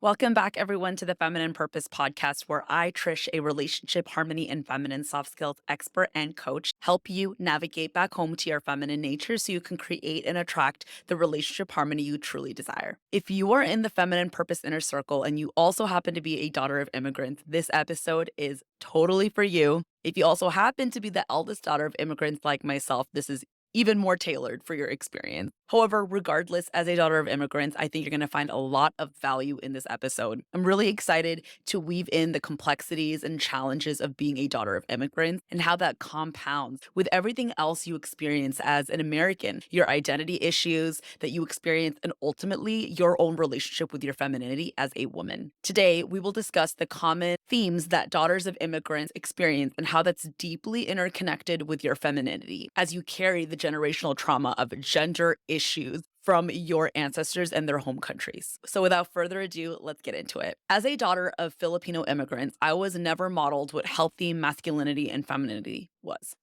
Welcome back, everyone, to the Feminine Purpose podcast, where I, Trish, a relationship, harmony, and feminine soft skills expert and coach, help you navigate back home to your feminine nature so you can create and attract the relationship harmony you truly desire. If you are in the Feminine Purpose inner circle and you also happen to be a daughter of immigrants, this episode is totally for you. If you also happen to be the eldest daughter of immigrants like myself, this is even more tailored for your experience. However, regardless, as a daughter of immigrants, I think you're going to find a lot of value in this episode. I'm really excited to weave in the complexities and challenges of being a daughter of immigrants and how that compounds with everything else you experience as an American, your identity issues that you experience, and ultimately your own relationship with your femininity as a woman. Today, we will discuss the common themes that daughters of immigrants experience and how that's deeply interconnected with your femininity as you carry the generational trauma of gender issues from your ancestors and their home countries. So without further ado, let's get into it. As a daughter of Filipino immigrants, I was never modeled what healthy masculinity and femininity was.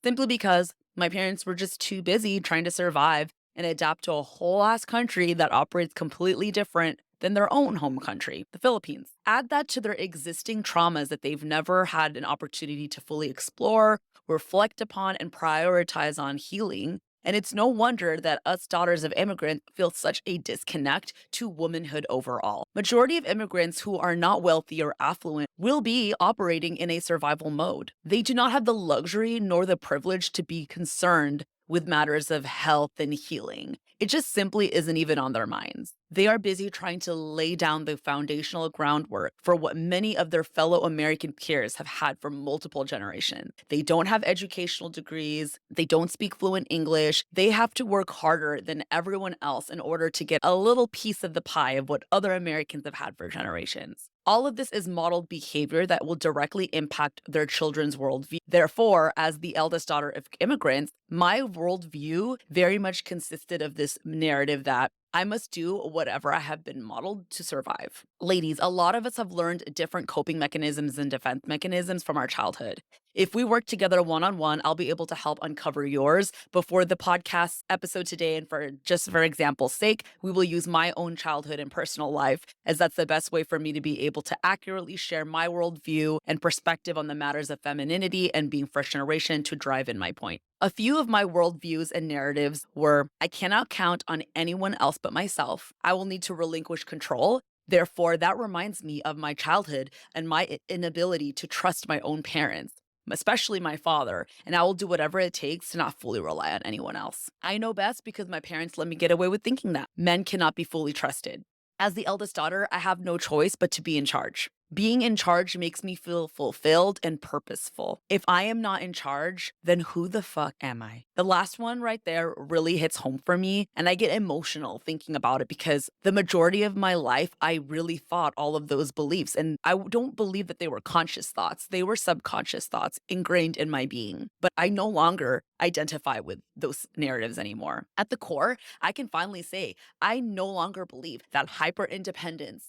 Simply because my parents were just too busy trying to survive and adapt to a whole ass country that operates completely different than their own home country, the Philippines. Add that to their existing traumas that they've never had an opportunity to fully explore, reflect upon, and prioritize on healing. And it's no wonder that us daughters of immigrants feel such a disconnect to womanhood overall. Majority of immigrants who are not wealthy or affluent will be operating in a survival mode. They do not have the luxury nor the privilege to be concerned with matters of health and healing. It just simply isn't even on their minds. They are busy trying to lay down the foundational groundwork for what many of their fellow American peers have had for multiple generations. They don't have educational degrees. They don't speak fluent English. They have to work harder than everyone else in order to get a little piece of the pie of what other Americans have had for generations. All of this is modeled behavior that will directly impact their children's worldview. Therefore, as the eldest daughter of immigrants, my worldview very much consisted of this narrative that I must do whatever I have been modeled to survive. Ladies, a lot of us have learned different coping mechanisms and defense mechanisms from our childhood. If we work together one on one, I'll be able to help uncover yours before the podcast episode today. And for example's sake, we will use my own childhood and personal life, as that's the best way for me to be able to accurately share my worldview and perspective on the matters of femininity and being first generation to drive in my point. A few of my worldviews and narratives were: I cannot count on anyone else but myself. I will need to relinquish control. Therefore, that reminds me of my childhood and my inability to trust my own parents, especially my father, and I will do whatever it takes to not fully rely on anyone else. I know best because my parents let me get away with thinking that men cannot be fully trusted. As the eldest daughter, I have no choice but to be in charge. Being in charge makes me feel fulfilled and purposeful. If I am not in charge, then who the fuck am I? The last one right there really hits home for me, and I get emotional thinking about it because the majority of my life, I really thought all of those beliefs, and I don't believe that they were conscious thoughts. They were subconscious thoughts ingrained in my being, but I no longer identify with those narratives anymore. At the core, I can finally say I no longer believe that hyper independence,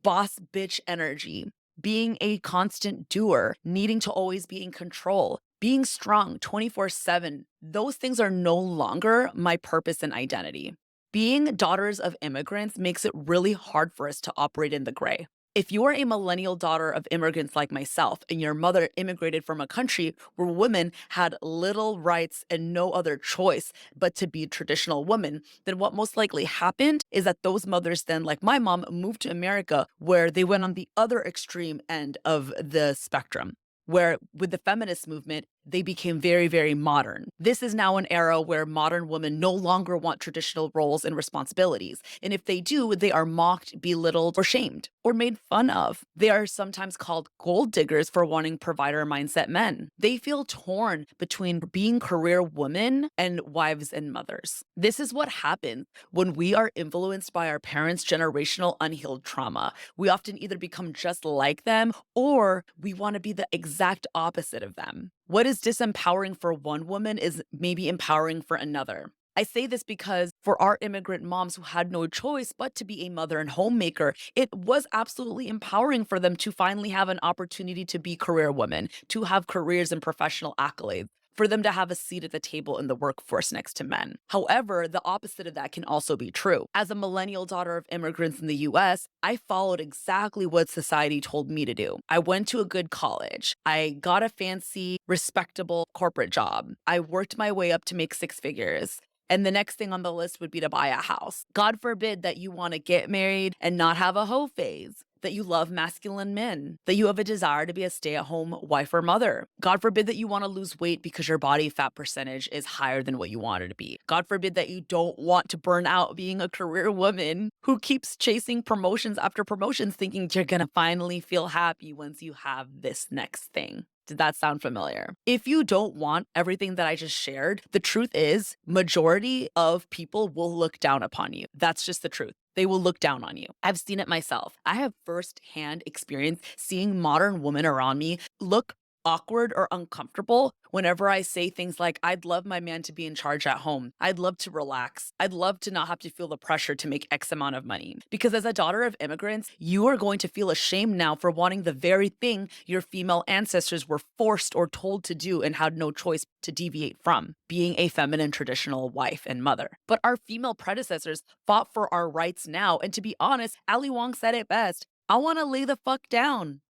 boss bitch energy, being a constant doer, needing to always be in control, being strong 24/7, those things are no longer my purpose and identity. Being daughters of immigrants makes it really hard for us to operate in the gray. If you are a millennial daughter of immigrants like myself and your mother immigrated from a country where women had little rights and no other choice but to be traditional women, then what most likely happened is that those mothers then, like my mom, moved to America where they went on the other extreme end of the spectrum, where with the feminist movement, they became very, very modern. This is now an era where modern women no longer want traditional roles and responsibilities. And if they do, they are mocked, belittled, or shamed, or made fun of. They are sometimes called gold diggers for wanting provider mindset men. They feel torn between being career women and wives and mothers. This is what happens when we are influenced by our parents' generational unhealed trauma. We often either become just like them or we want to be the exact opposite of them. What is disempowering for one woman is maybe empowering for another. I say this because for our immigrant moms who had no choice but to be a mother and homemaker, it was absolutely empowering for them to finally have an opportunity to be career women, to have careers and professional accolades. for them to have a seat at the table in the workforce next to men. However, the opposite of that can also be true. As a millennial daughter of immigrants in the US, I followed exactly what society told me to do. I went to a good college. I got a fancy, respectable corporate job. I worked my way up to make six figures. And the next thing on the list would be to buy a house. God forbid that you want to get married and not have a hoe phase, that you love masculine men, that you have a desire to be a stay at home wife or mother. God forbid that you want to lose weight because your body fat percentage is higher than what you want it to be. God forbid that you don't want to burn out being a career woman who keeps chasing promotions after promotions, thinking you're going to finally feel happy once you have this next thing. Did that sound familiar? If you don't want everything that I just shared, the truth is majority of people will look down upon you. That's just the truth. They will look down on you. I've seen it myself. I have firsthand experience seeing modern women around me look awkward or uncomfortable whenever I say things like, I'd love my man to be in charge at home. I'd love to relax. I'd love to not have to feel the pressure to make X amount of money. Because as a daughter of immigrants, you are going to feel ashamed now for wanting the very thing your female ancestors were forced or told to do and had no choice to deviate from, being a feminine traditional wife and mother. But our female predecessors fought for our rights now. And to be honest, Ali Wong said it best. I want to lay the fuck down.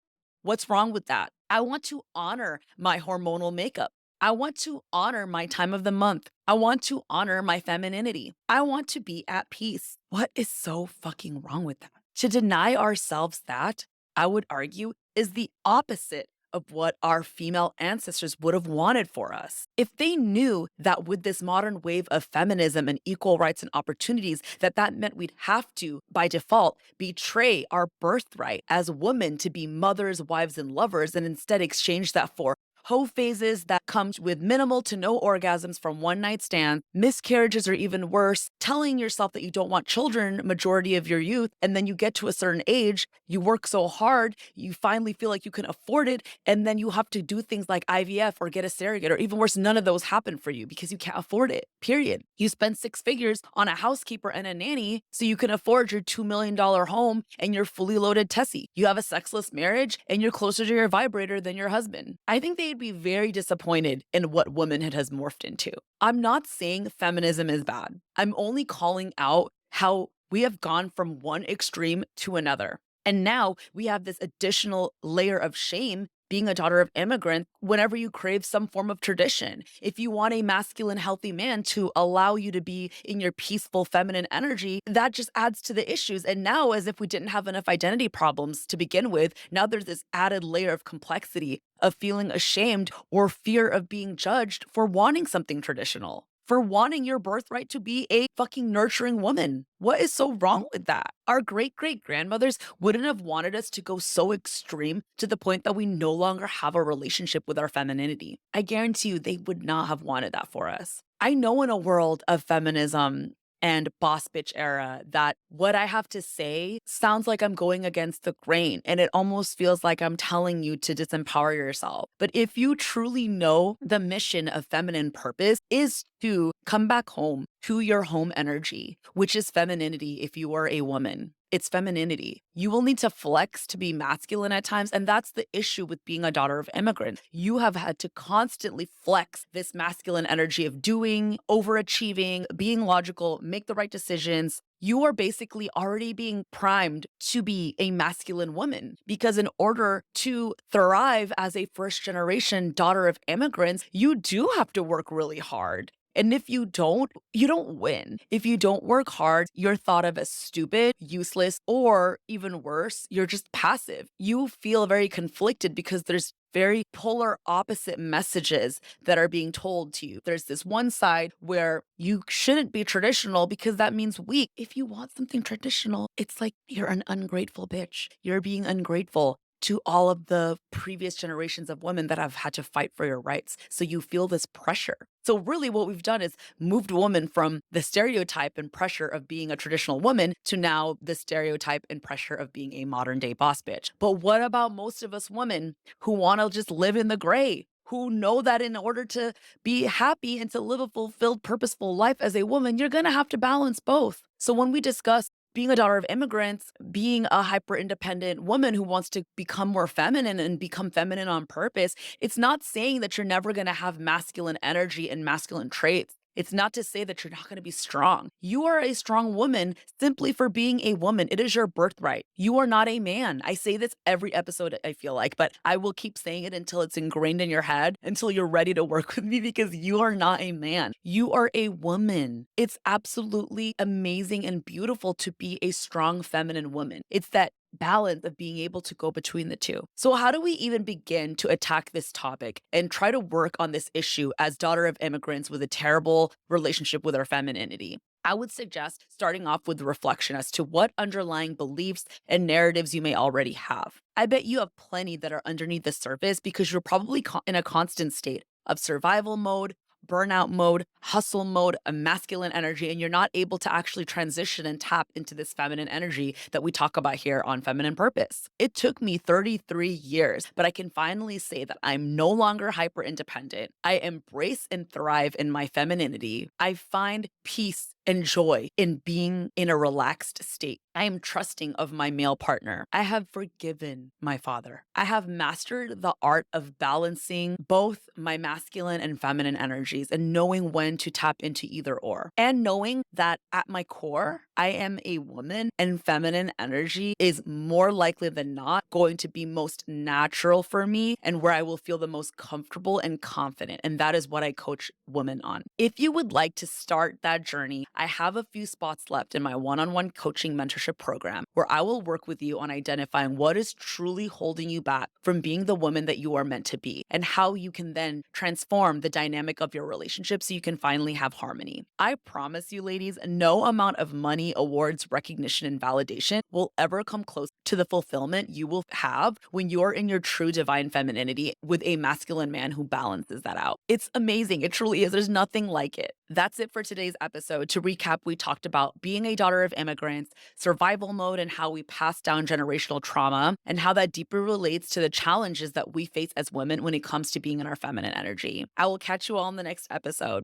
What's wrong with that? I want to honor my hormonal makeup. I want to honor my time of the month. I want to honor my femininity. I want to be at peace. What is so fucking wrong with that? To deny ourselves that, I would argue, is the opposite of what our female ancestors would have wanted for us. If they knew that with this modern wave of feminism and equal rights and opportunities, that meant we'd have to, by default, betray our birthright as women to be mothers, wives, and lovers, and instead exchange that for hoe phases that come with minimal to no orgasms from one night stands, miscarriages or even worse, telling yourself that you don't want children majority of your youth, and then you get to a certain age, you work so hard, you finally feel like you can afford it, and then you have to do things like IVF or get a surrogate, or even worse, none of those happen for you because you can't afford it, period. You spend six figures on a housekeeper and a nanny so you can afford your $2 million home and your fully loaded Tessie. You have a sexless marriage and you're closer to your vibrator than your husband. I think they'd be very disappointed in what womanhood has morphed into. I'm not saying feminism is bad. I'm only calling out how we have gone from one extreme to another. And now we have this additional layer of shame being a daughter of immigrants whenever you crave some form of tradition. If you want a masculine, healthy man to allow you to be in your peaceful feminine energy, that just adds to the issues. And now, as if we didn't have enough identity problems to begin with, now there's this added layer of complexity of feeling ashamed or fear of being judged for wanting something traditional, for wanting your birthright to be a fucking nurturing woman. What is so wrong with that? Our great great grandmothers wouldn't have wanted us to go so extreme to the point that we no longer have a relationship with our femininity. I guarantee you they would not have wanted that for us. I know in a world of feminism and boss bitch era that what I have to say sounds like I'm going against the grain and it almost feels like I'm telling you to disempower yourself. But if you truly know the mission of feminine purpose is to come back home to your home energy, which is femininity if you are a woman. It's femininity. You will need to flex to be masculine at times. And that's the issue with being a daughter of immigrants. You have had to constantly flex this masculine energy of doing, overachieving, being logical, make the right decisions. You are basically already being primed to be a masculine woman because in order to thrive as a first generation daughter of immigrants, you do have to work really hard. And if you don't win. If you don't work hard, you're thought of as stupid, useless, or even worse, you're just passive. You feel very conflicted because there's very polar opposite messages that are being told to you. There's this one side where you shouldn't be traditional because that means weak. If you want something traditional, it's like you're an ungrateful bitch. You're being ungrateful to all of the previous generations of women that have had to fight for your rights. So you feel this pressure. So really what we've done is moved women from the stereotype and pressure of being a traditional woman to now the stereotype and pressure of being a modern day boss bitch. But what about most of us women who want to just live in the gray? Who know that in order to be happy and to live a fulfilled, purposeful life as a woman, you're going to have to balance both. So when we discuss being a daughter of immigrants, being a hyper independent woman who wants to become more feminine and become feminine on purpose, it's not saying that you're never going to have masculine energy and masculine traits. It's not to say that you're not going to be strong. You are a strong woman simply for being a woman. It is your birthright. You are not a man. I say this every episode, I feel like, but I will keep saying it until it's ingrained in your head, until you're ready to work with me because you are not a man. You are a woman. It's absolutely amazing and beautiful to be a strong feminine woman. It's that balance of being able to go between the two. So, how do we even begin to attack this topic and try to work on this issue as daughter of immigrants with a terrible relationship with our femininity? I would suggest starting off with reflection as to what underlying beliefs and narratives you may already have. I bet you have plenty that are underneath the surface because you're probably in a constant state of survival mode, burnout mode, hustle mode, a masculine energy, and you're not able to actually transition and tap into this feminine energy that we talk about here on Feminine Purpose. It took me 33 years, but I can finally say that I'm no longer hyper independent. I embrace and thrive in my femininity. I find peace and joy in being in a relaxed state. I am trusting of my male partner. I have forgiven my father. I have mastered the art of balancing both my masculine and feminine energies and knowing when to tap into either or. And knowing that at my core, I am a woman and feminine energy is more likely than not going to be most natural for me and where I will feel the most comfortable and confident. And that is what I coach women on. If you would like to start that journey, I have a few spots left in my one-on-one coaching mentorship program where I will work with you on identifying what is truly holding you back from being the woman that you are meant to be and how you can then transform the dynamic of your relationship so you can finally have harmony. I promise you, ladies, no amount of money, awards, recognition, and validation will ever come close to the fulfillment you will have when you're in your true divine femininity with a masculine man who balances that out. It's amazing. It truly is. There's nothing like it. That's it for today's episode. To recap, we talked about being a daughter of immigrants, survival mode, and how we pass down generational trauma, and how that deeply relates to the challenges that we face as women when it comes to being in our feminine energy. I will catch you all in the next episode.